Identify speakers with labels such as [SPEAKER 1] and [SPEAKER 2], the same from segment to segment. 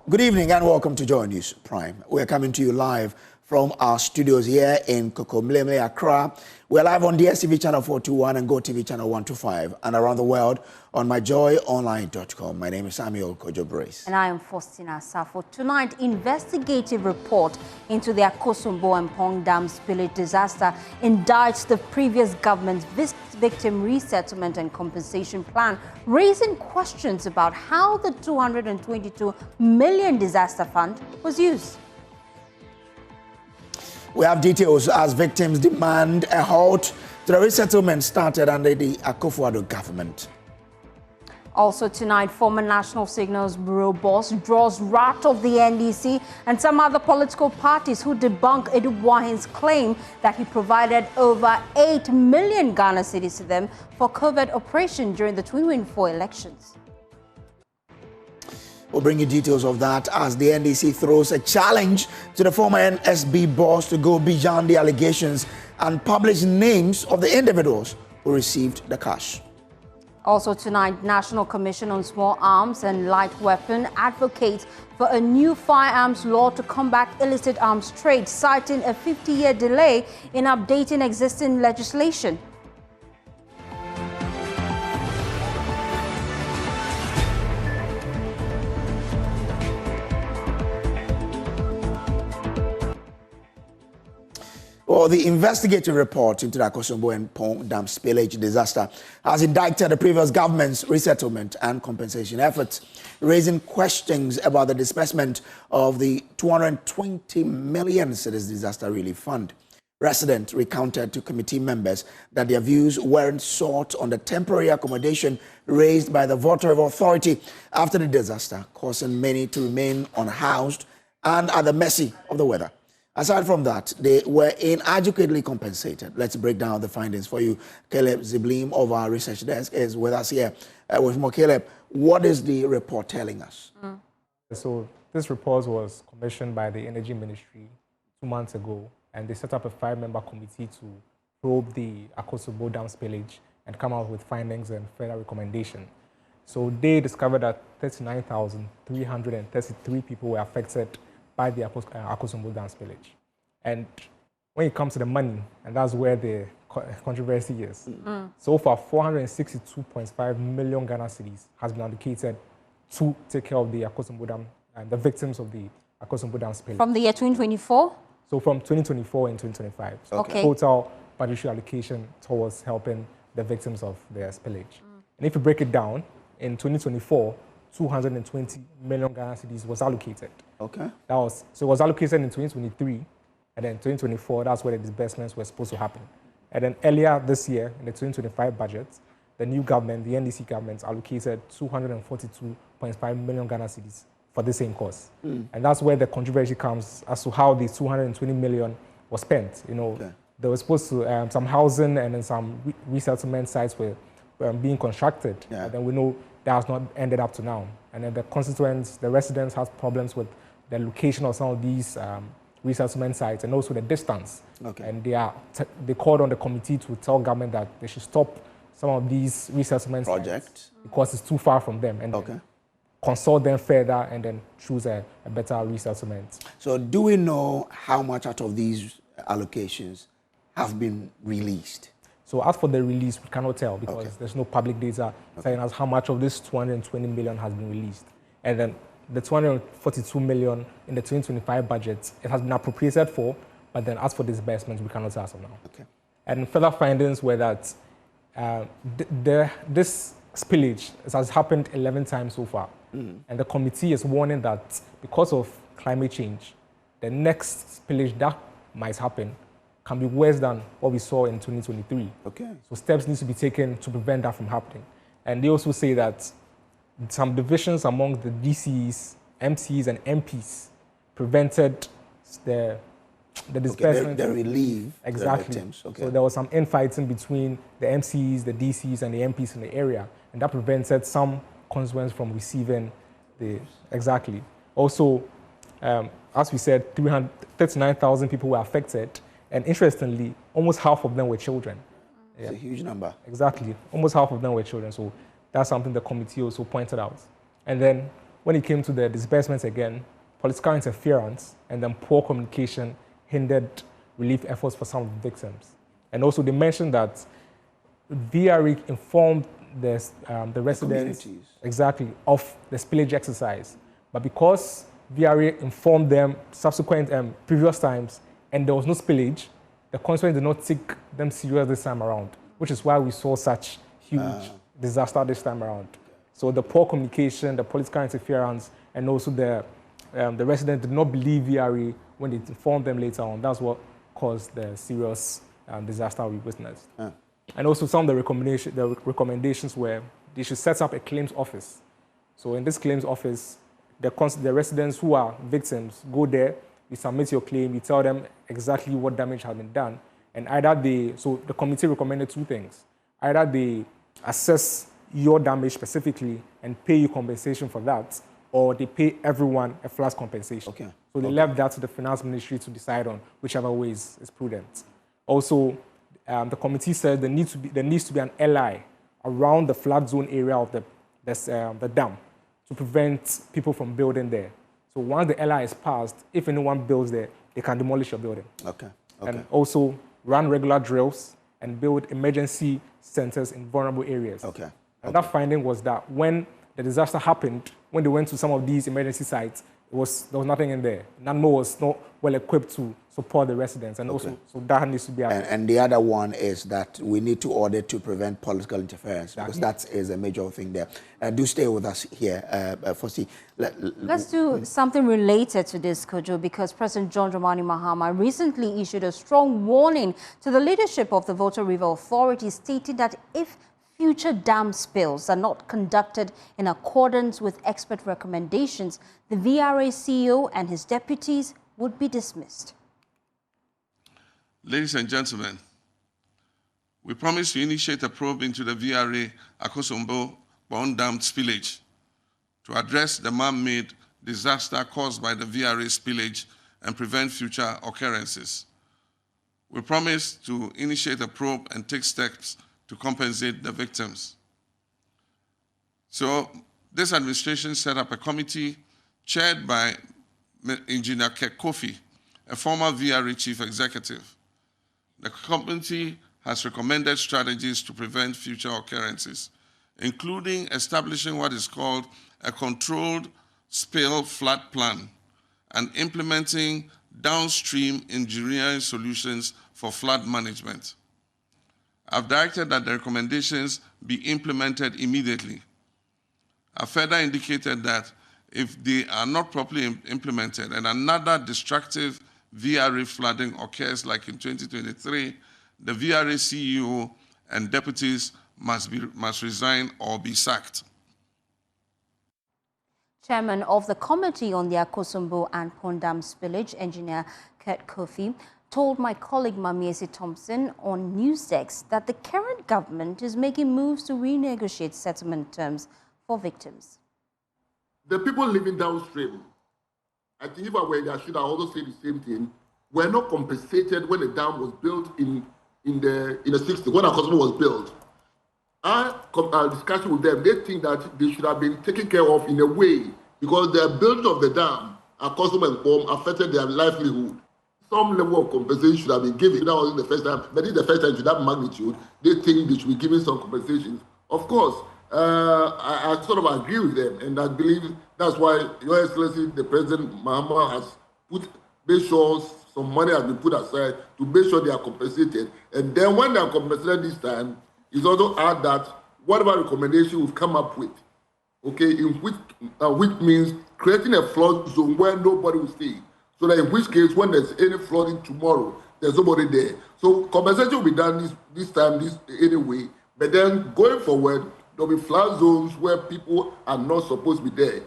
[SPEAKER 1] Good evening and welcome to Joy News Prime. We're coming to you live from our studios here in Kokomleme, Accra. We're live on DSTV channel 421 and GoTV channel 125 and around the world on myjoyonline.com. My name is Samuel Kojo Brace.
[SPEAKER 2] And I am Faustina Safo. Tonight, investigative report into the Akosombo and Kpong Dam spillage disaster indicts the previous government's victim resettlement and compensation plan, raising questions about how the 222 million disaster fund was used.
[SPEAKER 1] We have details as victims demand a halt to the resettlement started under the Akufo-Addo government.
[SPEAKER 2] Also tonight, former National Signals Bureau boss draws wrath of the NDC and some other political parties who debunk Edubuahin's claim that he provided over 8 million Ghana cedis to them for covert operation during the 2024 elections.
[SPEAKER 1] We'll bring you details of that as the NDC throws a challenge to the former NSB boss to go beyond the allegations and publish names of the individuals who received the cash.
[SPEAKER 2] Also tonight, National Commission on Small Arms and Light Weapon advocates for a new firearms law to combat illicit arms trade, citing a 50-year delay in updating existing legislation.
[SPEAKER 1] Well, the investigative report into the Akosombo and Kpong Dam spillage disaster has indicted the previous government's resettlement and compensation efforts, raising questions about the disbursement of the 220 million cedis disaster relief fund. Residents recounted to committee members that their views weren't sought on the temporary accommodation raised by the Water Authority after the disaster, causing many to remain unhoused and at the mercy of the weather. Aside from that, they were inadequately compensated. Let's break down the findings for you. Caleb Ziblim of our research desk is with us here. With more, Caleb, what is the report telling us?
[SPEAKER 3] So this report was commissioned by the Energy Ministry 2 months ago, and they set up a 5-member committee to probe the Akosombo Dam spillage and come out with findings and further recommendation. So they discovered that 39,333 people were affected by the Akosombo Dam spillage. And when it comes to the money, and that's where the controversy is, so far 462.5 million Ghana cedis has been allocated to take care of the Akosombo Dam and the victims of the Akosombo Dam spillage.
[SPEAKER 2] From the year 2024?
[SPEAKER 3] So from 2024 and 2025. So
[SPEAKER 2] okay.
[SPEAKER 3] Total budgetary allocation towards helping the victims of the spillage. And if you break it down, in 2024, 220 million Ghana cedis was allocated.
[SPEAKER 1] Okay.
[SPEAKER 3] So it was allocated in 2023, and then 2024, that's where the disbursements were supposed to happen. And then earlier this year, in the 2025 budget, the new government, the NDC government, allocated 242.5 million Ghana cedis for the same cause. And that's where the controversy comes as to how the 220 million was spent. You know, they were supposed to, some housing and then some resettlement sites were being constructed. And then we know that has not ended up to now. And then the constituents, the residents have problems with the location of some of these resettlement sites and also the distance. And they called on the committee to tell government that they should stop some of these resettlement sites because it's too far from them, and consult them further and then choose a better resettlement.
[SPEAKER 1] So do we know how much out of these allocations have been released?
[SPEAKER 3] So as for the release, we cannot tell because there's no public data telling us how much of this 220 million has been released. And then the 242 million in the 2025 budget, it has been appropriated for, but then as for disbursements, we cannot tell as of now. And further findings were that this spillage has happened 11 times so far. And the committee is warning that because of climate change, the next spillage that might happen can be worse than what we saw in 2023. So steps need to be taken to prevent that from happening. And they also say that some divisions among the DCs, MCs, and MPs prevented the disbursement.
[SPEAKER 1] The relief.
[SPEAKER 3] Exactly. So there was some infighting between the MCs, the DCs, and the MPs in the area, and that prevented some constituents from receiving the Also, as we said, 39,000 people were affected. And interestingly, almost half of them were children.
[SPEAKER 1] It's a huge number.
[SPEAKER 3] Exactly. Almost half of them were children. So that's something the committee also pointed out. And then when it came to the disbursements again, political interference and then poor communication hindered relief efforts for some of the victims. And also they mentioned that VRE informed the residents exactly of the spillage exercise. But because VRE informed them subsequent previous times and there was no spillage, the constituents did not take them serious this time around, which is why we saw such huge disaster this time around. So the poor communication, the political interference, and also the residents did not believe VRE when they informed them later on. That's what caused the serious disaster we witnessed. And also some of the recommendations were they should set up a claims office. So in this claims office, the residents who are victims go there, you submit your claim, you tell them exactly what damage has been done, and so the committee recommended two things. Either they assess your damage specifically and pay you compensation for that, or they pay everyone a flat compensation. So they left that to the finance ministry to decide on whichever way is prudent. Also, the committee said there needs to be an LI around the flood zone area of the dam to prevent people from building there. So once the LI is passed, if anyone builds there, they can demolish your building. And also run regular drills and build emergency centers in vulnerable areas. Another finding was that when the disaster happened, when they went to some of these emergency sites, there was nothing in there. NANMO was not well equipped to support the residents, and also so that needs to be.
[SPEAKER 1] And the other one is that we need to audit to prevent political interference, because that is a major thing there. Do stay with us here, Fosi.
[SPEAKER 2] Let's do something related to this, Kojo, because President John Dramani Mahama recently issued a strong warning to the leadership of the Volta River Authority, stating that if future dam spills are not conducted in accordance with expert recommendations, the VRA CEO and his deputies would be dismissed.
[SPEAKER 4] Ladies and gentlemen, we promise to initiate a probe into the VRA Akosombo Kpong Dam spillage to address the man-made disaster caused by the VRA spillage and prevent future occurrences. We promise to initiate a probe and take steps to compensate the victims. So this administration set up a committee chaired by Engineer Kofi, a former VRA chief executive. The committee has recommended strategies to prevent future occurrences, including establishing what is called a controlled spill flood plan and implementing downstream engineering solutions for flood management. I've directed that the recommendations be implemented immediately. I further indicated that if they are not properly implemented and another destructive VRA flooding occurs like in 2023, the VRA CEO and deputies must resign or be sacked.
[SPEAKER 2] Chairman of the Committee on the Akosombo and Kpong Dam spillage, Engineer Kofi, told my colleague Mamiesi Thompson on Newsdesk that the current government is making moves to renegotiate settlement terms for victims.
[SPEAKER 5] The people living downstream, I think if I were there, I should have also said the same thing, were not compensated when the dam was built in the 60s, when Akosombo was built. Our discussion with them, they think that they should have been taken care of in a way because the building of the dam, Akosombo and Kpong, affected their livelihood. Some level of compensation should have been given. That wasn't the first time, but it's the first time to that magnitude. They think they should be given some compensations. Of course, I sort of agree with them, and I believe that's why Your Excellency, the President Mahamas, has made sure some money has been put aside to make sure they are compensated. And then when they are compensated this time, it's also add that whatever recommendation we've come up with, okay, in which means creating a flood zone where nobody will stay. So that in which case, when there's any flooding tomorrow, there's nobody there. So compensation will be done this time anyway. But then going forward, there'll be flood zones where people are not supposed to be there.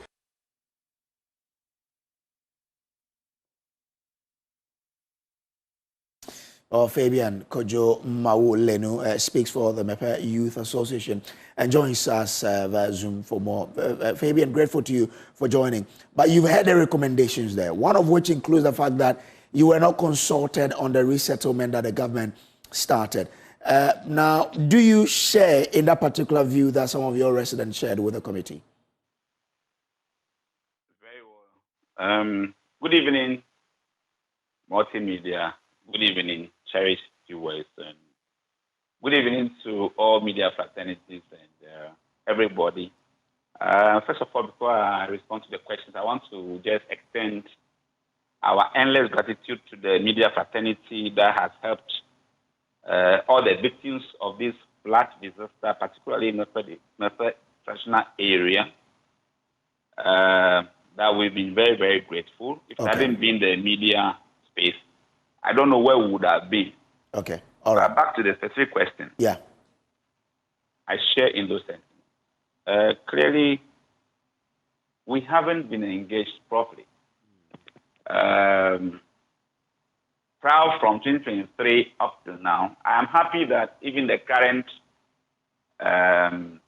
[SPEAKER 1] Fabian Kojo Mawulenu speaks for the Mepe Youth Association and joins us via Zoom for more. Fabian, grateful to you for joining. But you've heard the recommendations there, one of which includes the fact that you were not consulted on the resettlement that the government started. Now, do you share in that particular view that some of your residents shared with the committee?
[SPEAKER 6] Good evening, multimedia. Good evening, cherished viewers. And good evening to all media fraternities and everybody. First of all, before I respond to the questions, I want to just extend our endless gratitude to the media fraternity that has helped all the victims of this flood disaster, particularly in the traditional area. That we've been very, very grateful. If it hadn't been the media space, I don't know where we would have been.
[SPEAKER 1] Okay, all right.
[SPEAKER 6] Back to the specific question.
[SPEAKER 1] Yeah.
[SPEAKER 6] I share in those sentiments. Clearly, we haven't been engaged properly. Proud from 2023 up to now. I am happy that even the current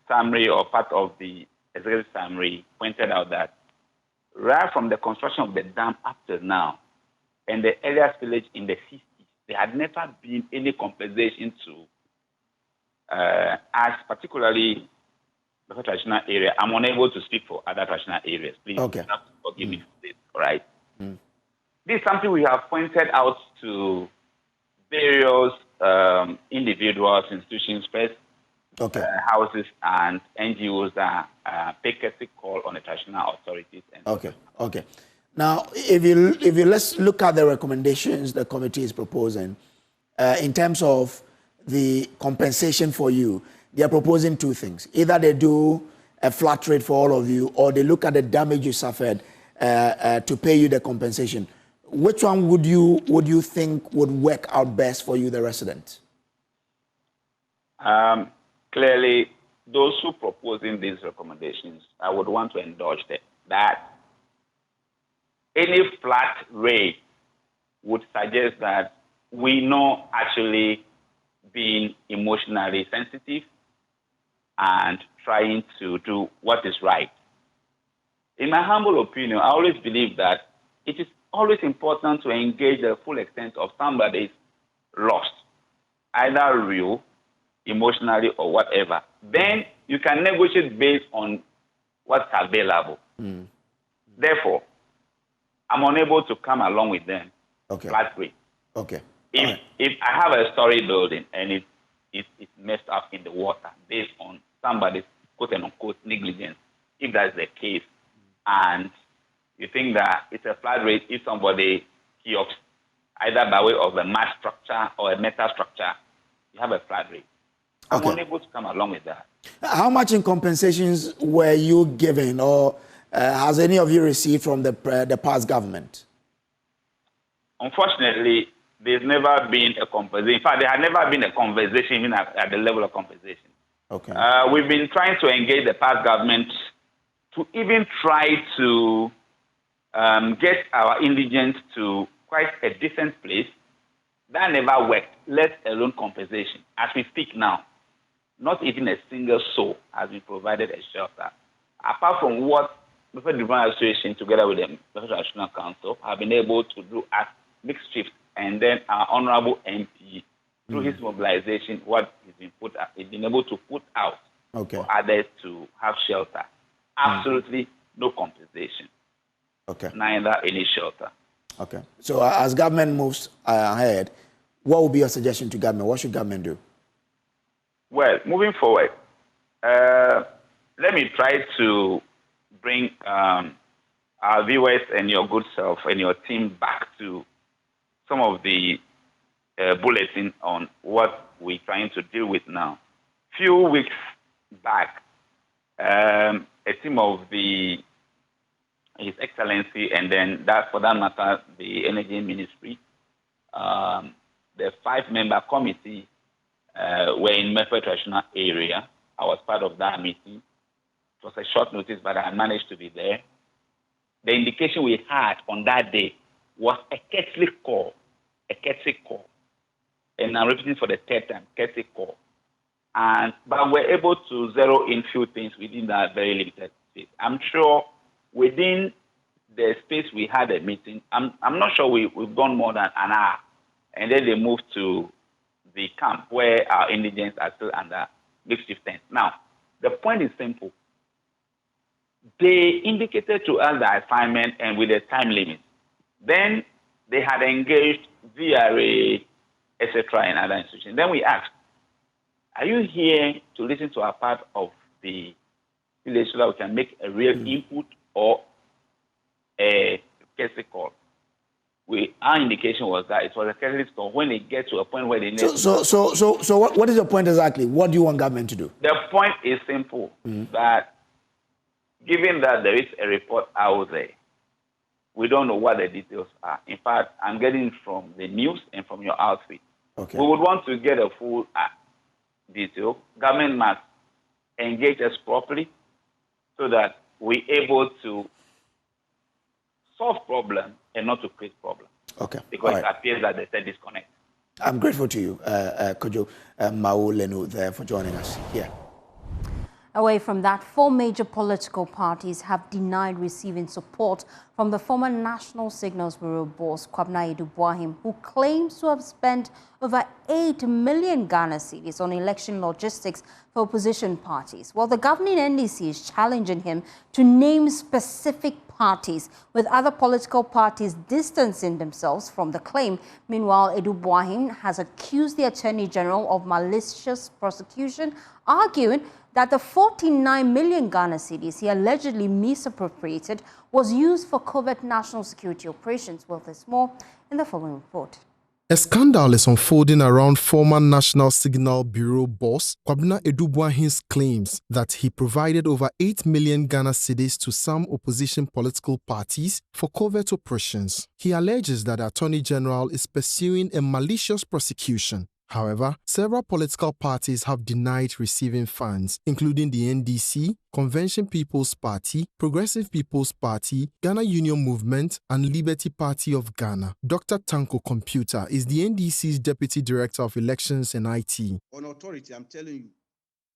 [SPEAKER 6] summary or part of the executive summary pointed out that right from the construction of the dam up to now and the earlier spillage in the 60s, there had never been any compensation to us, particularly the traditional area. I'm unable to speak for other traditional areas. Please forgive me for this, all right? This is something we have pointed out to various individuals, institutions, first, houses, and NGOs that pay courtesy call on the traditional authorities. And
[SPEAKER 1] Okay. Now, if you let's look at the recommendations the committee is proposing in terms of the compensation for you. They are proposing two things: either they do a flat rate for all of you, or they look at the damage you suffered to pay you the compensation. Which one would you think would work out best for you, the resident?
[SPEAKER 6] Clearly, those who proposing these recommendations, I would want to endorse that any flat rate would suggest that we know actually being emotionally sensitive and trying to do what is right. In my humble opinion, I always believe that it is always important to engage the full extent of somebody's loss, either real, emotionally, or whatever. Then you can negotiate based on what's available. Therefore, I'm unable to come along with them flat rate. If I have a story building and it's messed up in the water based on somebody's quote-unquote negligence, if that's the case, and you think that it's a flat rate if somebody kiosks, either by way of a mass structure or a metal structure, you have a flat rate. I'm unable to come along with that.
[SPEAKER 1] How much in compensations were you given, or has any of you received from the past government?
[SPEAKER 6] Unfortunately, there's never been a compensation. In fact, there had never been a conversation even at the level of compensation. We've been trying to engage the past government to even try to get our indigents to quite a decent place. That never worked, let alone compensation. As we speak now, not even a single soul has been provided a shelter. Apart from what the Federal Development Association, together with the Federal National Council, have been able to do as mixed shift, and then our honorable MP, through his mobilization, what he's been able to put out for others to have shelter. Absolutely no compensation. Neither any shelter.
[SPEAKER 1] So as government moves ahead, what would be your suggestion to government? What should government do?
[SPEAKER 6] Well, moving forward, let me try to bring our viewers and your good self and your team back to some of the bulletin on what we're trying to deal with now. Few weeks back, a team of His Excellency, and then that, for that matter, the Energy Ministry, the 5-member committee were in Mefe traditional area. I was part of that meeting. It was a short notice, but I managed to be there. The indication we had on that day was a courtesy call, and I'm repeating for the third time, courtesy call. But we're able to zero in few things within that very limited space. I'm sure within the space we had a meeting, I'm not sure we've gone more than an hour, and then they moved to the camp where our indigents are still under makeshift tents. Now, the point is simple. They indicated to us the assignment and with a time limit. Then they had engaged VRA, etc., and other institutions. Then we asked, are you here to listen to our part of the village so that we can make a real input or a courtesy call? Our indication was that it was a courtesy call when they get to a point where they need
[SPEAKER 1] So what is your point exactly? What do you want government to do?
[SPEAKER 6] The point is simple, that given that there is a report out there, we don't know what the details are. In fact, I'm getting it from the news and from your outfit.
[SPEAKER 1] Okay.
[SPEAKER 6] We would want to get a full detail. Government must engage us properly so that we're able to solve problems and not to create problems.
[SPEAKER 1] Okay.
[SPEAKER 6] Because it appears that there's a disconnect.
[SPEAKER 1] I'm grateful to you, Kojo Maulenu, there for joining us here.
[SPEAKER 2] Away from that, 4 major political parties have denied receiving support from the former National Signals Bureau boss, Kwabena Edubuahim, who claims to have spent over 8 million Ghana cedis on election logistics for opposition parties. While the governing NDC is challenging him to name specific parties, with other political parties distancing themselves from the claim. Meanwhile, Edubuahim has accused the Attorney General of malicious prosecution, arguing that the 49 million Ghana cedis he allegedly misappropriated was used for covert national security operations. Well, there's more in the following report.
[SPEAKER 7] A scandal is unfolding around former National Signal Bureau boss Kwabena Edubuahim's claims that he provided over 8 million Ghana cedis to some opposition political parties for covert operations. He alleges that the Attorney General is pursuing a malicious prosecution. However, several political parties have denied receiving funds, including the NDC, Convention People's Party, Progressive People's Party, Ghana Union Movement, and Liberty Party of Ghana. Dr. Tanko Computer is the NDC's Deputy Director of Elections and IT.
[SPEAKER 8] On authority, I'm telling you,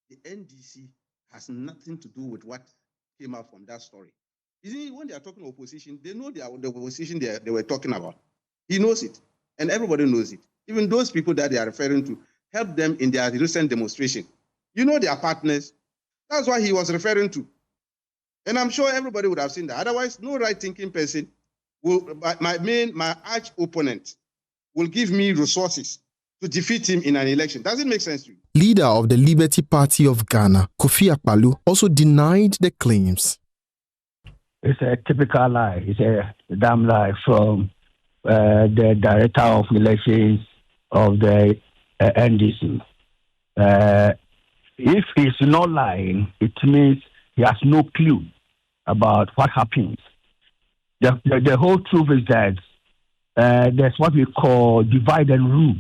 [SPEAKER 8] the NDC has nothing to do with what came out from that story. You see, when they are talking opposition, they know the opposition they were talking about. He knows it, and everybody knows it. Even those people that they are referring to, help them in their recent demonstration. You know their partners. That's what he was referring to. And I'm sure everybody would have seen that. Otherwise, no right-thinking person will, my arch opponent will give me resources to defeat him in an election. Does it make sense to you?
[SPEAKER 7] Leader of the Liberty Party of Ghana, Kofi Akpalu, also denied the claims.
[SPEAKER 9] It's a typical lie. It's a damn lie from the Director of Elections of the NDC. If he's not lying, it means he has no clue about what happens. The whole truth is that there's what we call divide and rule.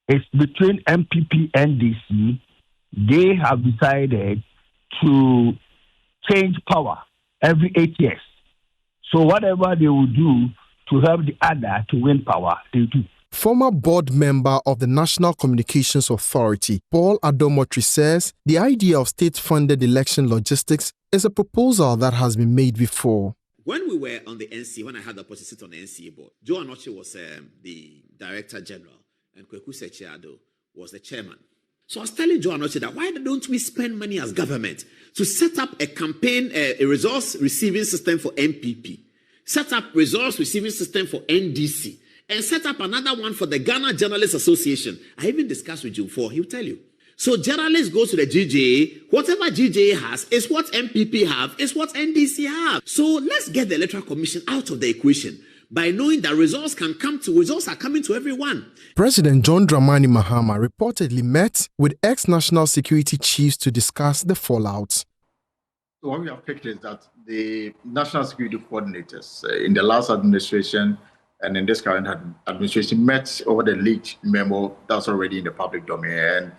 [SPEAKER 9] It's between MPP and NDC. They have decided to change power every 8 years. So whatever they will do to help the other to win power, they do.
[SPEAKER 7] Former board member of the National Communications Authority, Paul Adomotri, says the idea of state-funded election logistics is a proposal that has been made before.
[SPEAKER 10] When we were on the NC, when I had the opportunity to sit on the NCA board, Joe Anoche was the Director General and Kweku Sechiado was the Chairman. So I was telling Joe Anoche that why don't we spend money as government to set up a campaign, a resource receiving system for MPP, set up resource receiving system for NDC, and set up another one for the Ghana Journalists Association. I even discussed with you before, he'll tell you. So journalists go to the GJA, whatever GJA has is what MPP have, is what NDC have. So let's get the Electoral Commission out of the equation by knowing that results are coming to everyone.
[SPEAKER 7] President John Dramani Mahama reportedly met with ex-national security chiefs to discuss the fallout.
[SPEAKER 11] So what we have picked is that the national security coordinators in the last administration and in this current administration met over the leaked memo that's already in the public domain, and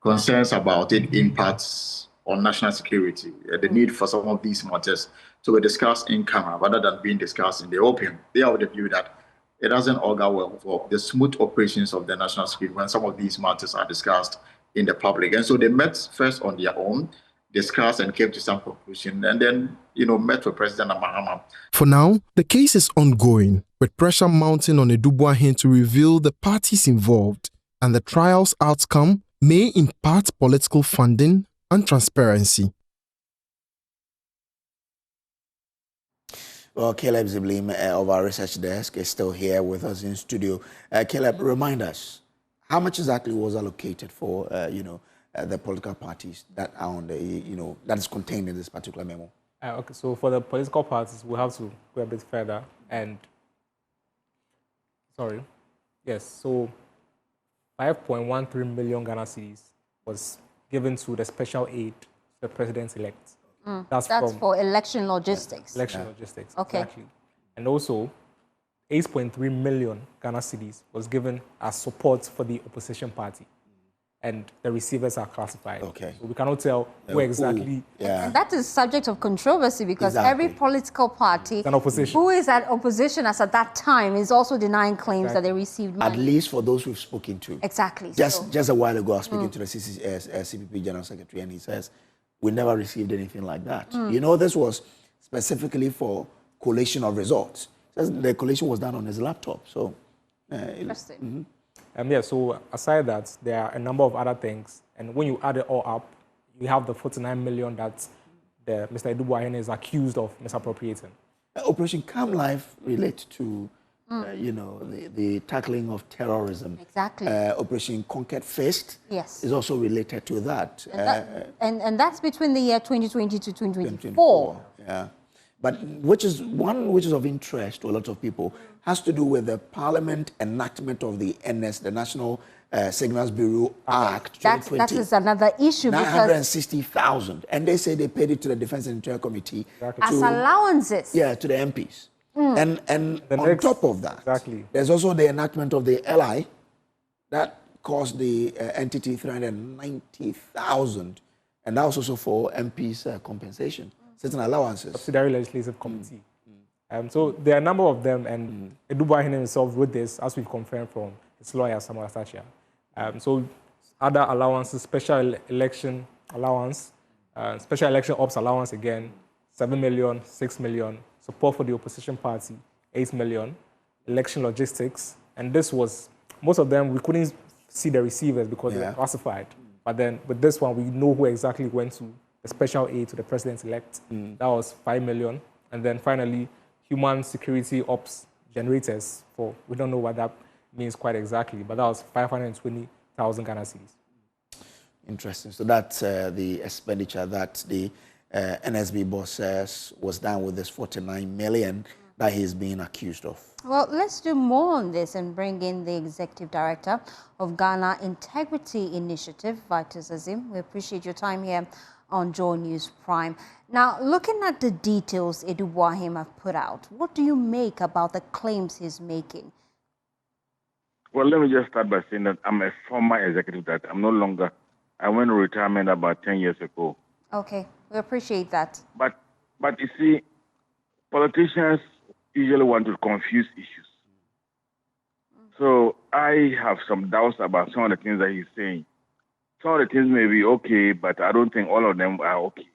[SPEAKER 11] concerns about it impacts on national security, the need for some of these matters to be discussed in camera rather than being discussed in the open. They are of the view that it doesn't augur well for the smooth operations of the national security when some of these matters are discussed in the public. And so they met first on their own, discussed and came to some conclusion, and then, met with President Mahamas.
[SPEAKER 7] For now, the case is ongoing, with pressure mounting on Edubuahim to reveal the parties involved, and the trial's outcome may impart political funding and transparency.
[SPEAKER 1] Well, Caleb Ziblim of our research desk is still here with us in studio. Caleb, remind us, how much exactly was allocated for, the political parties that are on the, that is contained in this particular memo?
[SPEAKER 3] Okay, so for the political parties, we'll have to go a bit further and, so 5.13 million Ghana cedis was given to the special aid to the president-elect.
[SPEAKER 2] That's for election logistics.
[SPEAKER 3] Election logistics,
[SPEAKER 2] okay.
[SPEAKER 3] Exactly. And also, 8.3 million Ghana cedis was given as support for the opposition party. And the receivers are classified.
[SPEAKER 1] Okay.
[SPEAKER 3] So we cannot tell who exactly.
[SPEAKER 2] And that is subject of controversy because every political party who is at opposition as at that time is also denying claims that they received money.
[SPEAKER 1] At least for those we've spoken to.
[SPEAKER 2] Exactly.
[SPEAKER 1] Just a while ago, I was speaking to the CPP General Secretary, and he says, we never received anything like that. This was specifically for collation of results. The collation was done on his laptop. So,
[SPEAKER 2] interesting.
[SPEAKER 3] So aside that, there are a number of other things. And when you add it all up, you have the 49 million that Mr. Edubuahene is accused of misappropriating.
[SPEAKER 1] Operation Calm Life relates to, the tackling of terrorism.
[SPEAKER 2] Exactly.
[SPEAKER 1] Operation Conquered Fist is also related to that.
[SPEAKER 2] And that's between the year 2020 to 2024.
[SPEAKER 1] Yeah. But which is of interest to a lot of people, has to do with the Parliament enactment of the NS, the National Signals Bureau Act.
[SPEAKER 2] That is another issue.
[SPEAKER 1] 960,000, and they say they paid it to the Defence and Interior Committee
[SPEAKER 2] as allowances.
[SPEAKER 1] Yeah, to the MPs. And on top of that, there's also the enactment of the LI that cost the entity 390,000, and that was also for MPs' compensation. Certain allowances.
[SPEAKER 3] Subsidiary Legislative Committee. So there are a number of them, and Edubuahene himself wrote this, as we've confirmed from his lawyer, Samuel Asachia. So other allowances, special election allowance, special election ops allowance again, 7 million, 6 million, support for the opposition party, 8 million, election logistics, and this was, most of them, we couldn't see the receivers because they were classified. But then with this one, we know who exactly went to the special aid to the president-elect. That was 5 million. And then finally, human security ops generators for, we don't know what that means quite exactly, but that was 520,000 Ghana cedis.
[SPEAKER 1] Interesting. So that's the expenditure that the NSB boss says was done with this 49 million that he's being accused of.
[SPEAKER 2] Well, let's do more on this and bring in the Executive Director of Ghana Integrity Initiative, Vitus Azim. We appreciate your time here on Joy News Prime. Now, looking at the details Edubuahene have put out, what do you make about the claims he's making?
[SPEAKER 12] Well, let me just start by saying that I'm a former executive director. I'm no longer. I went to retirement about 10 years ago.
[SPEAKER 2] Okay, we appreciate that.
[SPEAKER 12] But you see, politicians usually want to confuse issues. So I have some doubts about some of the things that he's saying. Some of the things may be okay, but I don't think all of them are okay.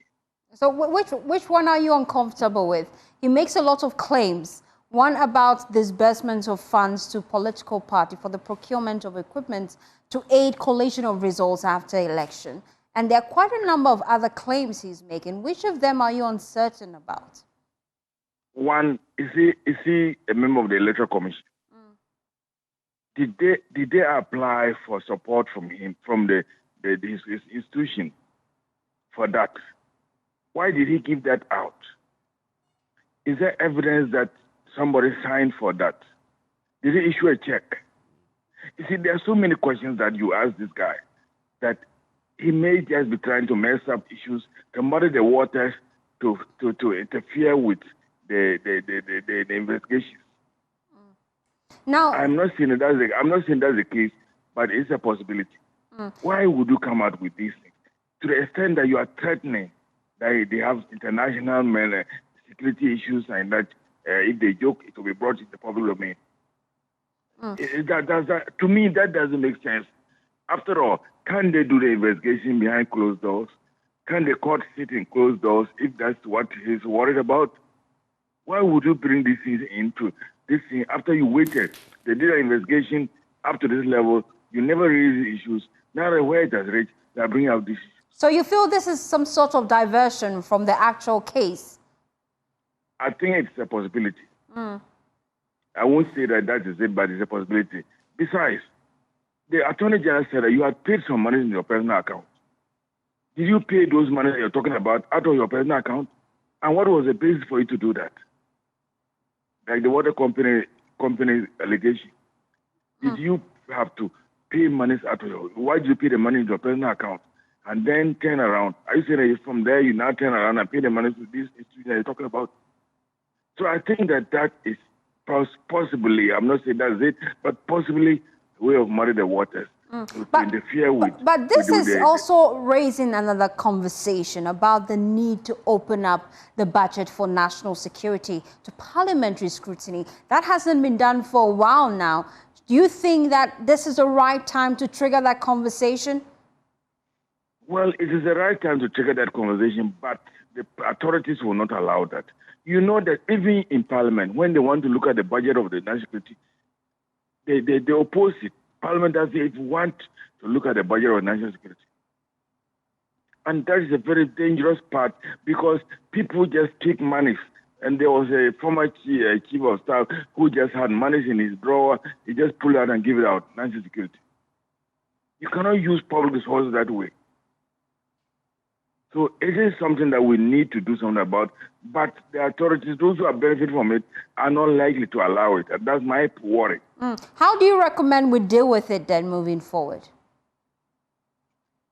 [SPEAKER 2] So which one are you uncomfortable with? He makes a lot of claims. One about disbursements of funds to political party for the procurement of equipment to aid collation of results after election. And there are quite a number of other claims he's making. Which of them are you uncertain about?
[SPEAKER 12] One, is he a member of the Electoral Commission? Did they apply for support from him, from his institution for that? Why did he give that out? Is there evidence that somebody signed for that? Did he issue a check? You see, there are so many questions that you ask this guy that he may just be trying to mess up issues, to muddy the waters, to interfere with the investigation.
[SPEAKER 2] Now,
[SPEAKER 12] I'm not saying that's the case, but it's a possibility. Why would you come out with these things? To the extent that you are threatening that they have international security issues and that if they joke, it will be brought into the public domain. To me, that doesn't make sense. After all, can they do the investigation behind closed doors? Can the court sit in closed doors if that's what he's worried about? Why would you bring these things into this thing after you waited? They did an investigation up to this level. You never raised the issues. Now where it has reached, they bring out this issue.
[SPEAKER 2] So you feel this is some sort of diversion from the actual case?
[SPEAKER 12] I think it's a possibility. I won't say that is it, but it's a possibility. Besides, the Attorney General said that you had paid some money in your personal account. Did you pay those money that you're talking about out of your personal account? And what was the basis for you to do that? Like the water company allegation. Did you have to pay money out of your? Why did you pay the money in your personal account and then turn around? Are you saying that from there you now turn around and pay the money to this institution that you're talking about? So I think that is possibly, I'm not saying that's it, but possibly a way of muddying the waters.
[SPEAKER 2] But this is also raising another conversation about the need to open up the budget for national security to parliamentary scrutiny. That hasn't been done for a while now. Do you think that this is the right time to trigger that conversation?
[SPEAKER 12] Well, it is the right time to trigger that conversation, but the authorities will not allow that. You know that even in Parliament, when they want to look at the budget of the national security, they oppose it. Parliament doesn't want to look at the budget of national security. And that is a very dangerous part because people just take money. And there was a former chief of staff who just had money in his drawer. He just pulled out and gave it out, national security. You cannot use public resources that way. So it is something that we need to do something about. But the authorities, those who are benefiting from it, are not likely to allow it. And that's my worry.
[SPEAKER 2] How do you recommend we deal with it then moving forward?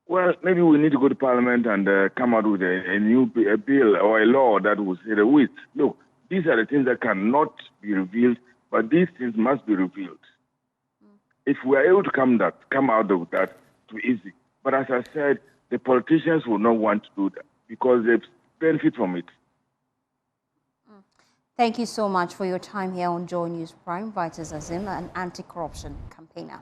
[SPEAKER 12] Well, maybe we need to go to Parliament and come out with a new bill or a law that will say that, look, these are the things that cannot be revealed, but these things must be revealed. If we are able to come out of that, too easy. But as I said, the politicians will not want to do that because they benefit from it.
[SPEAKER 2] Thank you so much for your time here on Joy News Prime. Vitus Azim, an anti-corruption campaigner.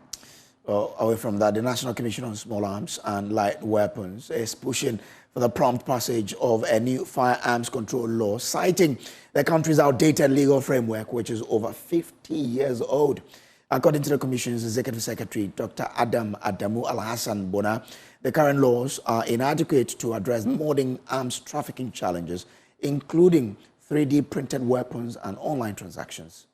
[SPEAKER 1] Well, away from that, the National Commission on Small Arms and Light Weapons is pushing for the prompt passage of a new firearms control law, citing the country's outdated legal framework, which is over 50 years old. According to the Commission's Executive Secretary, Dr. Adamu Alhassan Bona, the current laws are inadequate to address modern arms trafficking challenges, including 3D printed weapons and online transactions.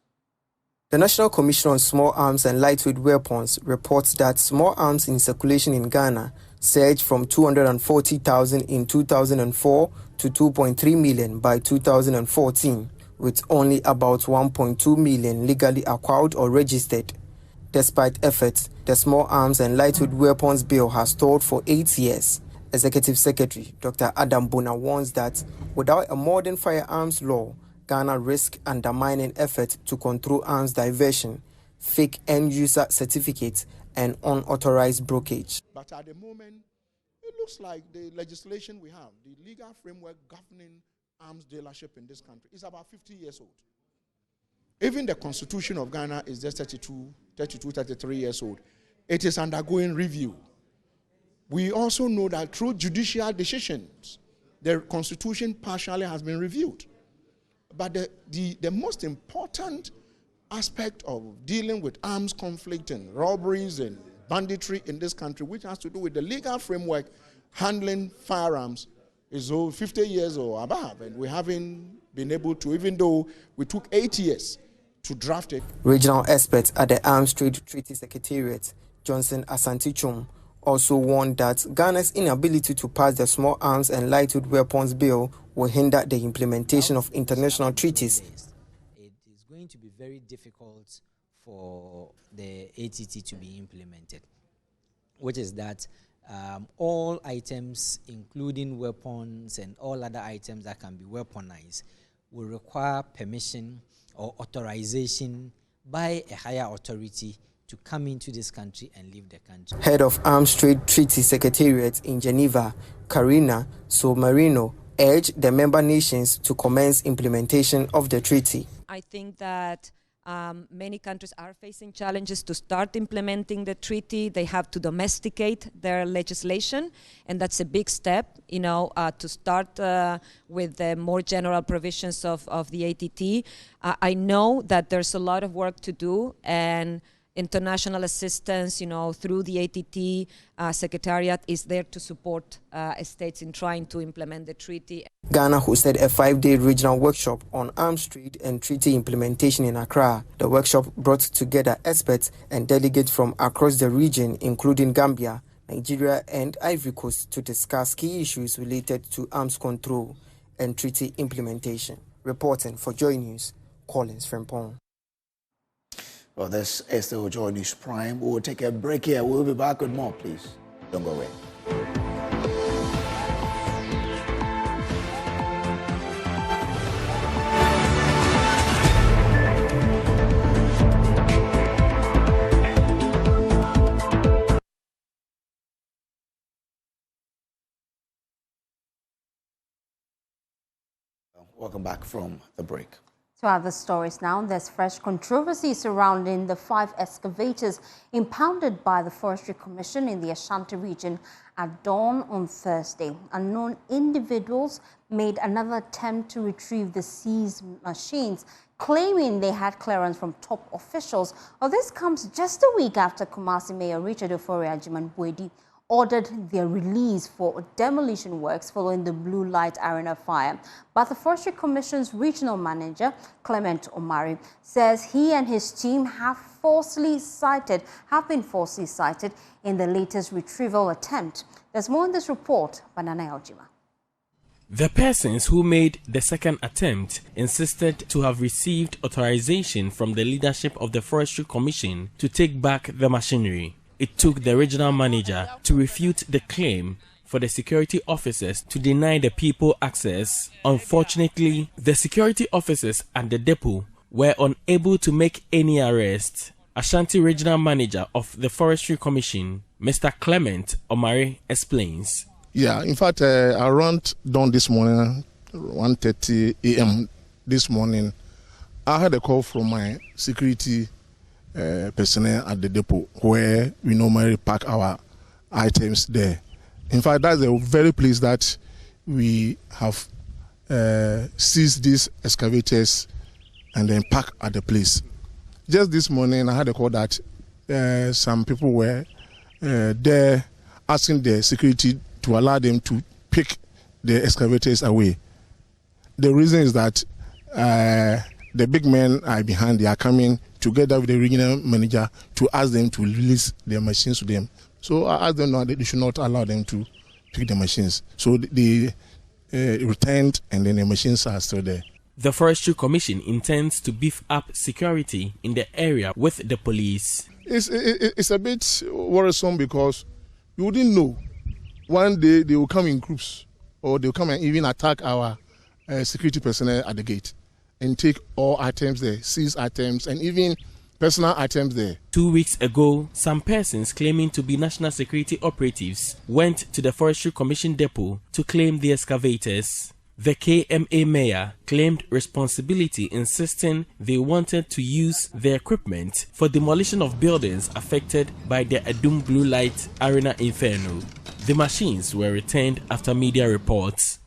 [SPEAKER 13] The National Commission on Small Arms and Lightweight Weapons reports that small arms in circulation in Ghana surged from 240,000 in 2004 to 2.3 million by 2014, with only about 1.2 million legally acquired or registered. Despite efforts, the Small Arms and Lightweight Weapons Bill has stalled for 8 years. Executive Secretary Dr. Adam Bona warns that without a modern firearms law, Ghana risks undermining efforts to control arms diversion, fake end-user certificates, and unauthorized brokerage.
[SPEAKER 14] But at the moment, it looks like the legislation we have, the legal framework governing arms dealership in this country, is about 50 years old. Even the Constitution of Ghana is just 33 years old. It is undergoing review. We also know that through judicial decisions, the Constitution partially has been reviewed. But the most important aspect of dealing with arms conflict and robberies and banditry in this country, which has to do with the legal framework handling firearms, is over 50 years or above. And we haven't been able to, even though we took 8 years to draft it.
[SPEAKER 13] Regional experts at the Arms Trade Treaty Secretariat, Johnson Asantichum, also warned that Ghana's inability to pass the Small Arms and Lightweight Weapons Bill will hinder the implementation of international treaties.
[SPEAKER 15] It is going to be very difficult for the ATT to be implemented, which is that all items, including weapons and all other items that can be weaponized, will require permission or authorization by a higher authority to come into this country and leave the country.
[SPEAKER 13] Head of Arms Trade Treaty Secretariat in Geneva, Karina Somarino, urged the member nations to commence implementation of the treaty.
[SPEAKER 16] I think that many countries are facing challenges to start implementing the treaty. They have to domesticate their legislation, and that's a big step, to start with the more general provisions of the ATT. I know that there's a lot of work to do, and international assistance, through the ATT Secretariat is there to support states in trying to implement the treaty.
[SPEAKER 13] Ghana hosted a 5-day regional workshop on arms trade and treaty implementation in Accra. The workshop brought together experts and delegates from across the region, including Gambia, Nigeria, and Ivory Coast, to discuss key issues related to arms control and treaty implementation. Reporting for Joy News, Collins Frimpong.
[SPEAKER 1] Well, this is the Joy News Prime. We'll take a break here. We'll be back with more, please. Don't go away. Welcome back from the break.
[SPEAKER 2] To other stories now, there's fresh controversy surrounding the 5 excavators impounded by the Forestry Commission in the Ashanti region at dawn on Thursday. Unknown individuals made another attempt to retrieve the seized machines, claiming they had clearance from top officials. Well, this comes just a week after Kumasi Mayor Richard Ofori-Agyemang ordered their release for demolition works following the Blue Light Arena fire. But the Forestry Commission's regional manager, Clement Omari, says he and his team have been falsely cited in the latest retrieval attempt. There's more in this report by Nana Aljima.
[SPEAKER 17] The persons who made the second attempt insisted to have received authorization from the leadership of the Forestry Commission to take back the machinery. It took the regional manager to refute the claim for the security officers to deny the people access. Unfortunately, the security officers at the depot were unable to make any arrests. Ashanti Regional Manager of the Forestry Commission, Mr. Clement Omari, explains.
[SPEAKER 14] Yeah, in fact, around dawn this morning, 1:30 a.m. this morning, I had a call from my security personnel at the depot where we normally park our items there. In fact, that's a very place that we have seized these excavators and then park at the place. Just this morning, I had a call that some people were there asking the security to allow them to pick the excavators away. The reason is that the big men are behind, they are coming together with the regional manager to ask them to release their machines to them. So I asked them that they should not allow them to pick the machines. So they returned and then the machines are still there.
[SPEAKER 17] The Forestry Commission intends to beef up security in the area with the police.
[SPEAKER 14] It's a bit worrisome because you wouldn't know. One day they will come in groups or they will come and even attack our security personnel at the gate and take all items there, seize items and even personal items there.
[SPEAKER 17] 2 weeks ago, some persons claiming to be national security operatives went to the Forestry Commission depot to claim the excavators. The KMA mayor claimed responsibility, insisting they wanted to use the equipment for demolition of buildings affected by the Adum Blue Light Arena Inferno. The machines were returned after media reports.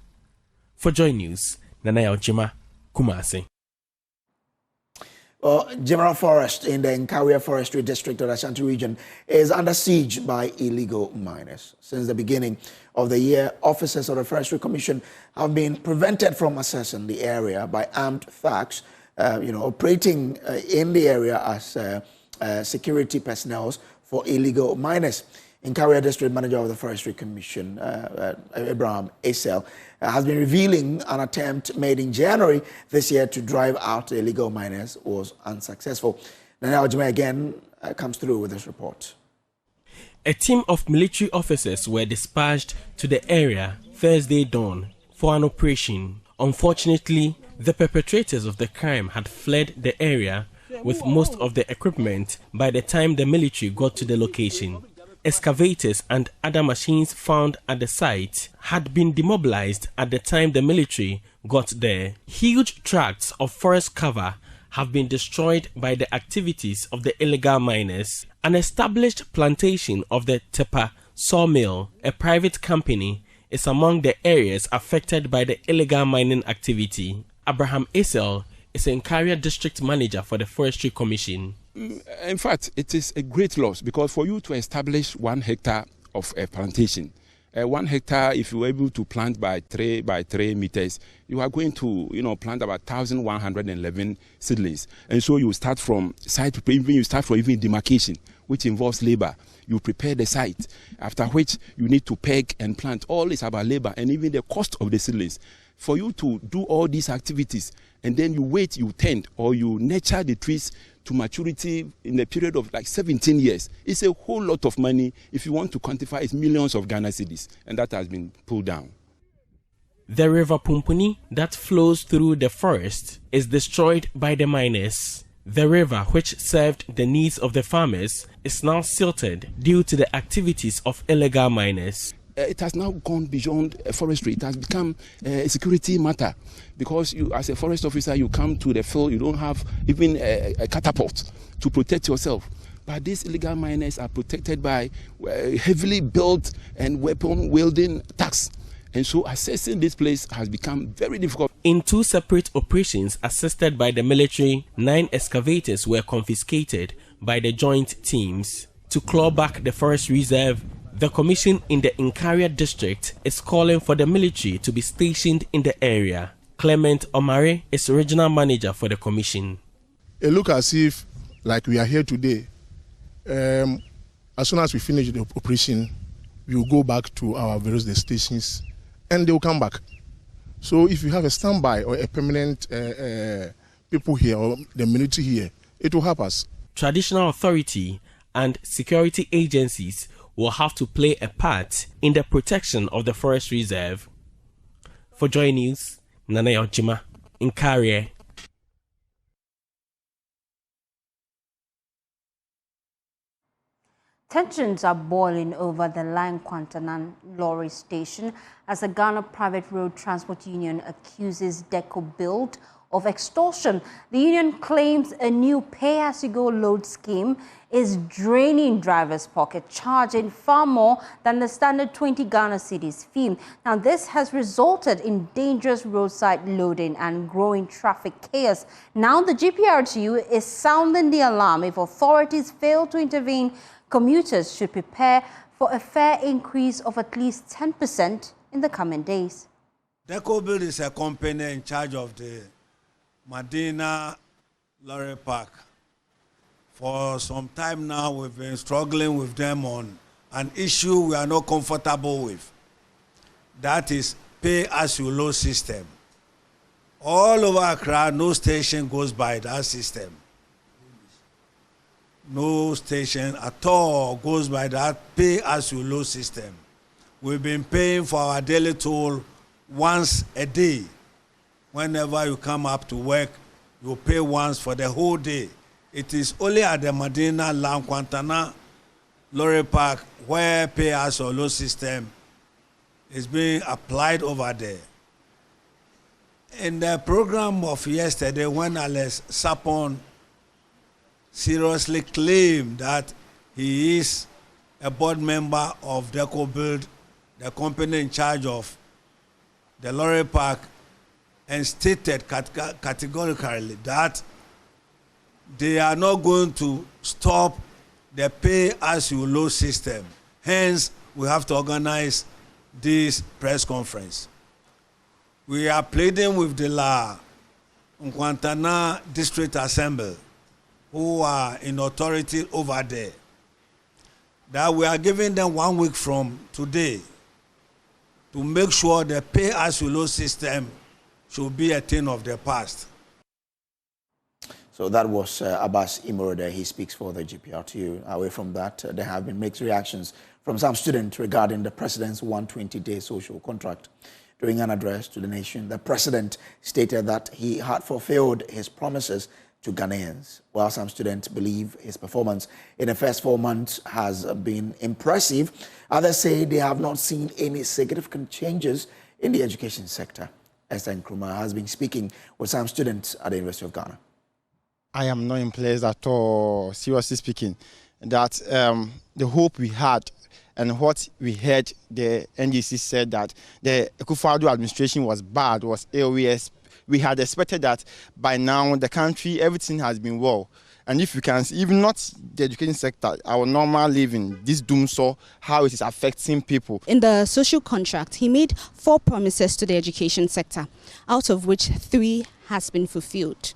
[SPEAKER 17] For Joy News, Nana Aljima, Kumasi.
[SPEAKER 1] General Forest in the Nkaria Forestry District of the Ashanti region is under siege by illegal miners. Since the beginning of the year, officers of the Forestry Commission have been prevented from accessing the area by armed thugs, operating in the area as security personnel for illegal miners. Nkaria District Manager of the Forestry Commission, Abraham Esel, has been revealing an attempt made in January this year to drive out the illegal miners was unsuccessful. Nana Aljima again comes through with this report.
[SPEAKER 17] A team of military officers were dispatched to the area Thursday dawn for an operation. Unfortunately, the perpetrators of the crime had fled the area with most of the equipment by the time the military got to the location. Excavators and other machines found at the site had been demobilized at the time the military got there. Huge tracts of forest cover have been destroyed by the activities of the illegal miners. An established plantation of the Tepa sawmill, a private company, is among the areas affected by the illegal mining activity. Abraham Esel is Nkaria District Manager for the Forestry Commission.
[SPEAKER 18] In fact, it is a great loss because for you to establish 1 hectare of a plantation, 1 hectare, if you were able to plant by 3 meters, you are going to, plant about 1,111 seedlings. And so you start from site, even demarcation, which involves labor. You prepare the site, after which you need to peg and plant. All is about labor and even the cost of the seedlings. For you to do all these activities, and then you wait, you tend, or you nurture the trees to maturity in a period of like 17 years. It's a whole lot of money. If you want to quantify, it's millions of Ghana cedis, and that has been pulled down.
[SPEAKER 17] The river Pumpuni that flows through the forest is destroyed by the miners. The river, which served the needs of the farmers, is now silted due to the activities of illegal miners.
[SPEAKER 18] It has now gone beyond forestry. It has become a security matter because you, as a forest officer, you come to the field, you don't have even a catapult to protect yourself. But these illegal miners are protected by heavily built and weapon-wielding thugs. And so assessing this place has become very difficult.
[SPEAKER 17] In 2 separate operations assisted by the military, 9 excavators were confiscated by the joint teams. To claw back the forest reserve, the commission in the Nkaria district is calling for the military to be stationed in the area. Clement Omare is regional manager for the commission.
[SPEAKER 14] It looks as if, like we are here today, as soon as we finish the operation, we will go back to our various stations and they will come back. So if you have a standby or a permanent people here or the military here, it will help us.
[SPEAKER 17] Traditional authority and security agencies will have to play a part in the protection of the forest reserve. For Joy News, Nana Yojima, Nkaria.
[SPEAKER 2] Tensions are boiling over the Line Kwantanan lorry station as the Ghana Private Road Transport Union accuses Deco Build of extortion. The union claims a new pay-as-you-go load scheme is draining drivers' pocket, charging far more than the standard 20 Ghana cedis fee. Now, this has resulted in dangerous roadside loading and growing traffic chaos. Now, the GPRT is sounding the alarm. If authorities fail to intervene, commuters should prepare for a fare increase of at least 10% in the coming days.
[SPEAKER 19] Deco Build is a company in charge of the Medina Lorry Park. For some time now, we've been struggling with them on an issue we are not comfortable with. That is pay-as-you-load system. All over Accra, no station goes by that system. No station at all goes by that pay-as-you-load system. We've been paying for our daily toll once a day. Whenever you come up to work, you pay once for the whole day. It is only at the Medina Line Kwantanan Lorry Park where pay-as-you-load system is being applied over there. In the program of yesterday, when Alex Sapon seriously claimed that he is a board member of Deco Build, the company in charge of the lorry park, and stated categorically that they are not going to stop the pay-as-you-load system. Hence, we have to organize this press conference. We are pleading with the Kwantanan District Assembly, who are in authority over there, that we are giving them 1 week from today to make sure the pay-as-you-load system should be a thing of the past.
[SPEAKER 1] So that was Abbas Imorode. He speaks for the GPRT. Away from that, there have been mixed reactions from some students regarding the president's 120-day social contract. During an address to the nation, the president stated that he had fulfilled his promises to Ghanaians. While some students believe his performance in the first 4 months has been impressive, others say they have not seen any significant changes in the education sector. Esther Nkrumah has been speaking with some students at the University of Ghana.
[SPEAKER 20] I am not impressed at all, seriously speaking, that the hope we had and what we heard the NDC said that the Akufo-Addo administration was bad, was AOS we had expected that by now the country, everything has been well. And if you can see, even not the education sector, our normal living, this doom saw how it is affecting people.
[SPEAKER 21] In the social contract, he made 4 promises to the education sector, out of which 3 has been fulfilled.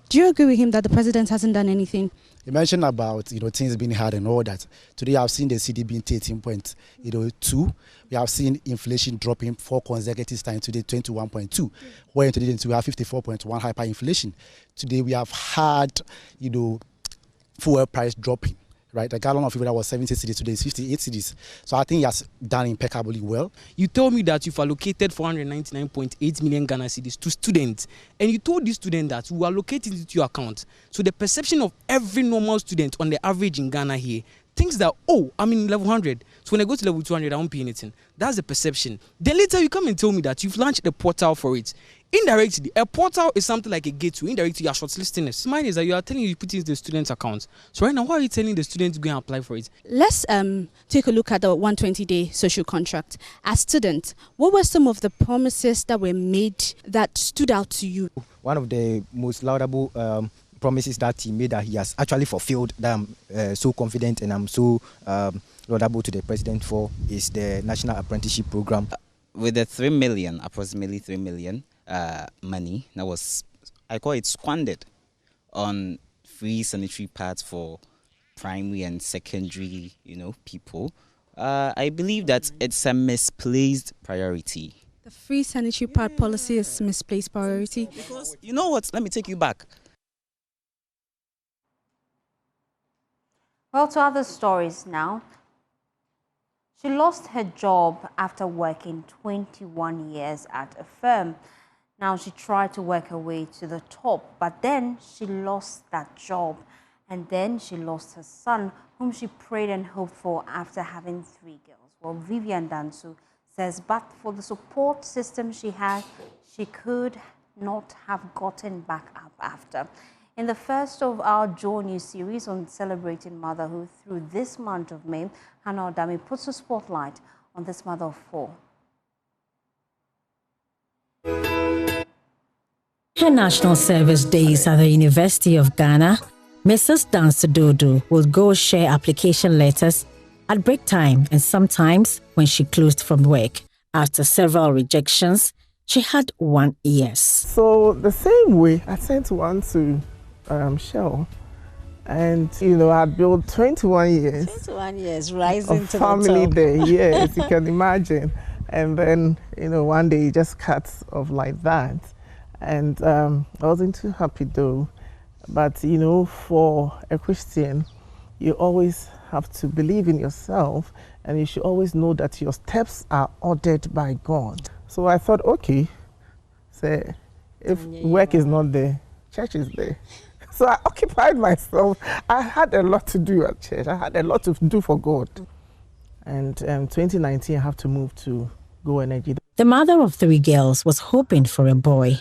[SPEAKER 21] Do you agree with him that the president hasn't done anything?
[SPEAKER 22] He mentioned about things being hard and all that. Today I've seen the CD being 13.2. We have seen inflation dropping 4 consecutive times. Today 21.2. Where today we have 54.1 hyperinflation. Today we have had fuel price dropping. Right, a gallon of fuel that was 70 cedis today is 58 cedis. So I think he has done impeccably well.
[SPEAKER 23] You told me that you've allocated 499.8 million Ghana cedis to students, and you told these students that you allocate it into your account. So the perception of every normal student on the average in Ghana here thinks that, oh, I'm in level 100, so when I go to level 200, I won't pay anything. That's the perception. Then later you come and tell me that you've launched a portal for it. Indirectly, a portal is something like a gateway. Indirectly, you are shortlisting it. Mine is that you are telling you put it in the student's accounts. So right now, why are you telling the students to go and apply for it?
[SPEAKER 21] Let's take a look at the 120-day social contract. As students, what were some of the promises that were made that stood out to you?
[SPEAKER 22] One of the most laudable promises that he made that he has actually fulfilled, that I'm so confident and I'm so laudable to the president for, is the National Apprenticeship Program.
[SPEAKER 24] With the 3 million, approximately 3 million, money that was, I call it, squandered on free sanitary pads for primary and secondary, people. I believe that it's a misplaced priority.
[SPEAKER 21] The free sanitary pad policy is misplaced priority.
[SPEAKER 24] Because you know what? Let me take you back.
[SPEAKER 2] Well, to other stories now. She lost her job after working 21 years at a firm. Now, she tried to work her way to the top, but then she lost that job. And then she lost her son, whom she prayed and hoped for after having 3 girls. Well, Vivian Dansu says, but for the support system she had, she could not have gotten back up after. In the first of our Joy News series on celebrating motherhood through this month of May, Hannah Odami puts a spotlight on this mother of 4.
[SPEAKER 25] Her national service days at the University of Ghana, Mrs. Dansu would go share application letters at break time and sometimes when she closed from work. After several rejections, she had 1 yes.
[SPEAKER 26] So the same way, I sent one to Shell, and I built 21 years.
[SPEAKER 27] 21 years, rising to the top.
[SPEAKER 26] Family day, yes, you can imagine. And then one day it just cuts off like that, and I wasn't too happy though. But for a Christian, you always have to believe in yourself, and you should always know that your steps are ordered by God. So I thought, okay, say if work is not there, church is there. So I occupied myself. I had a lot to do at church. I had a lot to do for God. And 2019, I have to move to Go Energy.
[SPEAKER 25] The mother of 3 girls was hoping for a boy.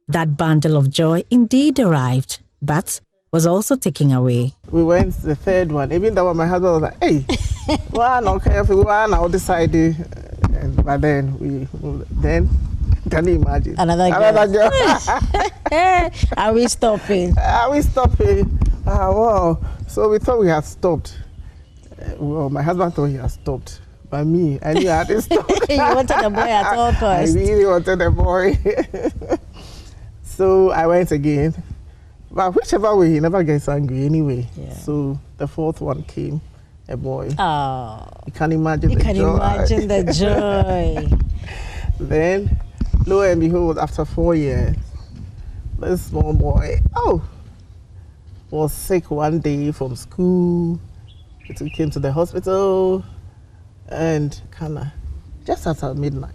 [SPEAKER 25] That bundle of joy indeed arrived, but was also taken away.
[SPEAKER 26] We went to the 3rd one. Even that one, my husband was like, hey, one, okay, one, I'll decide. But then can you imagine?
[SPEAKER 27] Another girl. Are we stopping?
[SPEAKER 26] Are we stopping? Wow. So we thought we had stopped. Well, my husband thought he had stopped. But me, I knew I hadn't stopped.
[SPEAKER 27] You wanted a boy at all costs.
[SPEAKER 26] I really wanted a boy. So I went again. But whichever way, he never gets angry anyway. Yeah. So the 4th one came, a boy.
[SPEAKER 27] Oh.
[SPEAKER 26] You can imagine the joy.
[SPEAKER 27] You can imagine the joy.
[SPEAKER 26] Then, lo and behold, after 4 years, this small boy, was sick one day from school. We took him to the hospital, and just after midnight.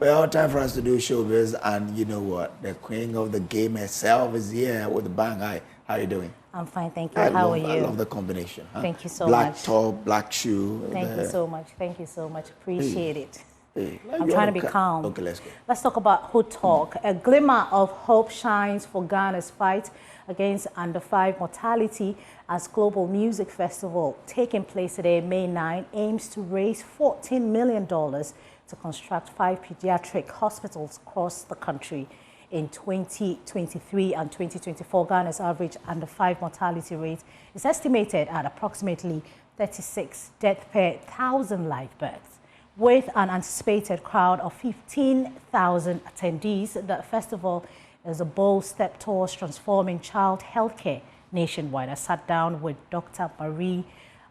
[SPEAKER 1] Well, time for us to do showbiz, and you know what? The queen of the game herself is here with the bang. Hi, how are you doing?
[SPEAKER 27] I'm fine, thank you. How are you?
[SPEAKER 1] I love the combination. Huh?
[SPEAKER 27] Thank you so
[SPEAKER 1] Black
[SPEAKER 27] much.
[SPEAKER 1] top, black shoe.
[SPEAKER 27] Thank you so much. Thank you so much. Appreciate it. I'm trying to be calm.
[SPEAKER 1] Okay, let's go.
[SPEAKER 27] Let's talk about Hood Talk. A glimmer of hope shines for Ghana's fight against under-5 mortality as Global Music Festival taking place today, May 9, aims to raise $14 million to construct 5 pediatric hospitals across the country. In 2023 and 2024, Ghana's average under-5 mortality rate is estimated at approximately 36 deaths per 1,000 live births. With an anticipated crowd of 15,000 attendees, the festival is a bold step towards transforming child healthcare nationwide. I sat down with Dr. Marie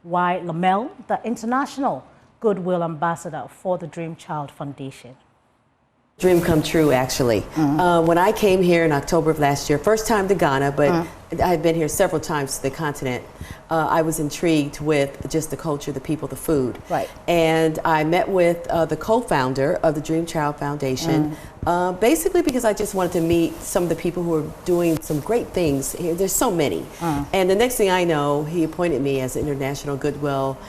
[SPEAKER 27] Y. Lamel, the International Goodwill Ambassador for the Dream Child Foundation.
[SPEAKER 4] Dream come true, actually. When I came here in October of last year, first time to Ghana, but I've been here several times to the continent, I was intrigued with just the culture, the people, the food.
[SPEAKER 27] Right.
[SPEAKER 4] And I met with the co-founder of the Dream Child Foundation, basically because I just wanted to meet some of the people who are doing some great things here. There's so many. And the next thing I know, he appointed me as International Goodwill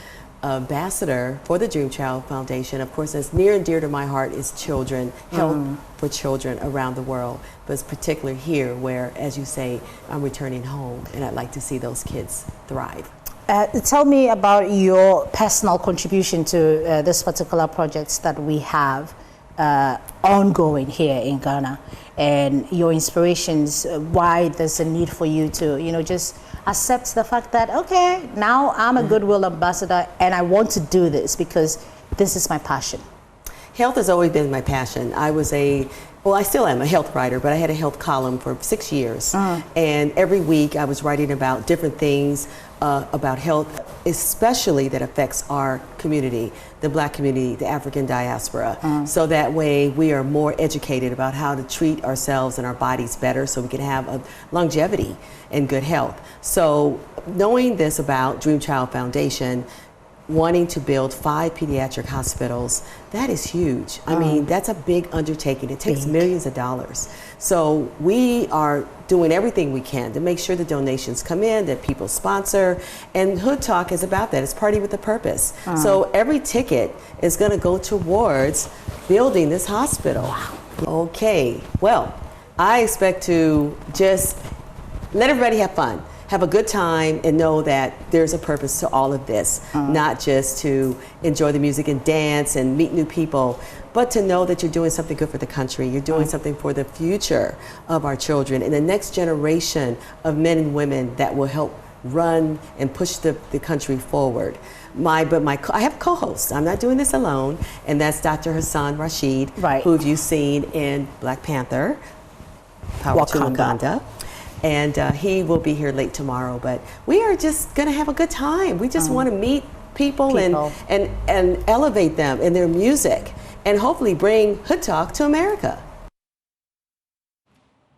[SPEAKER 4] Ambassador for the Dream Child Foundation. Of course, as near and dear to my heart is children, help for children around the world, but it's particularly here where, as you say, I'm returning home and I'd like to see those kids thrive.
[SPEAKER 27] Tell me about your personal contribution to this particular project that we have ongoing here in Ghana, and your inspirations, why there's a need for you to, just accept the fact that, okay, now I'm a Goodwill Ambassador and I want to do this because this is my passion.
[SPEAKER 4] Health has always been my passion. I still am a health writer, but I had a health column for 6 years. And every week I was writing about different things about health, especially that affects our community, the Black community, the African diaspora. So that way we are more educated about how to treat ourselves and our bodies better so we can have a longevity and good health. So knowing this about Dream Child Foundation, wanting to build 5 pediatric hospitals, that is huge. I mean, that's a big undertaking. It takes millions of dollars. So we are doing everything we can to make sure the donations come in, that people sponsor, and Hood Talk is about that. It's Party with a Purpose. So every ticket is going to go towards building this hospital. Wow. Okay, well, I expect to just let everybody have fun. Have a good time and know that there's a purpose to all of this, not just to enjoy the music and dance and meet new people, but to know that you're doing something good for the country. You're doing something for the future of our children and the next generation of men and women that will help run and push the country forward. I have a co-host. I'm not doing this alone, and that's Dr. Hassan Rashid, who you've seen in Black Panther, Power to Wakanda. And he will be here late tomorrow, but we are just going to have a good time. We just want to meet people. And elevate them in their music and hopefully bring Hood Talk to America.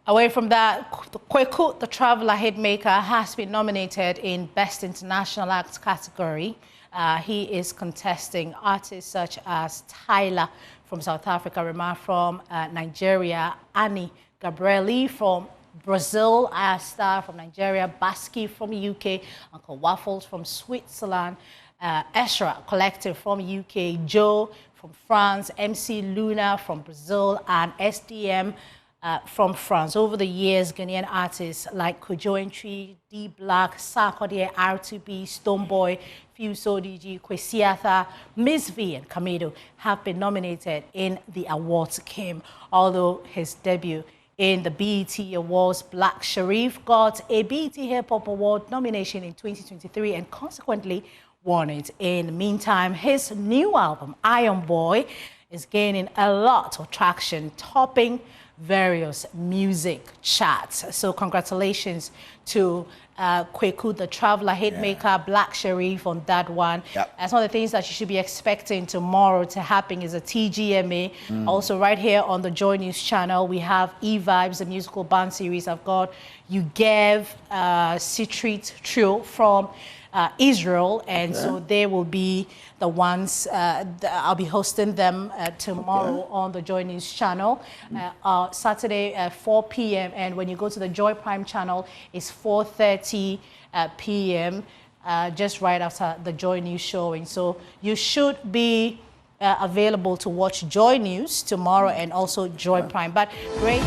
[SPEAKER 27] Away from that, Kweku, the traveler hitmaker, has been nominated in Best International Act category. He is contesting artists such as Tyler from South Africa, Rema from Nigeria, Annie Gabrieli from Brazil, Ayasta from Nigeria, Baski from UK, Uncle Waffles from Switzerland, Esra Collective from UK, Joe from France, MC Luna from Brazil, and SDM from France. Over the years, Ghanaian artists like Kojo Entry, D Black, Sarkodie, R2B, Stoneboy, Fuso DG, Kwesiatha, Miss V, and Kamedo have been nominated in the awards game, although his debut in the BET Awards, Black Sharif got a BET Hip Hop Award nomination in 2023 and consequently won it. In the meantime, his new album, Iron Boy, is gaining a lot of traction, topping various music charts. So congratulations to Kweku, the traveler hitmaker, Black Sharif on that one. That's one of the things that you should be expecting tomorrow to happen is a TGMA. Also right here on the Joy News channel, we have E-Vibes, the musical band series. I've got You Gave, Citrit Trio from Israel, and so they will be the ones, I'll be hosting them tomorrow on the Joy News channel, Saturday at 4 p.m. And when you go to the Joy Prime channel, it's 4:30 p.m., just right after the Joy News showing. So you should be available to watch Joy News tomorrow and also Joy Prime. But great.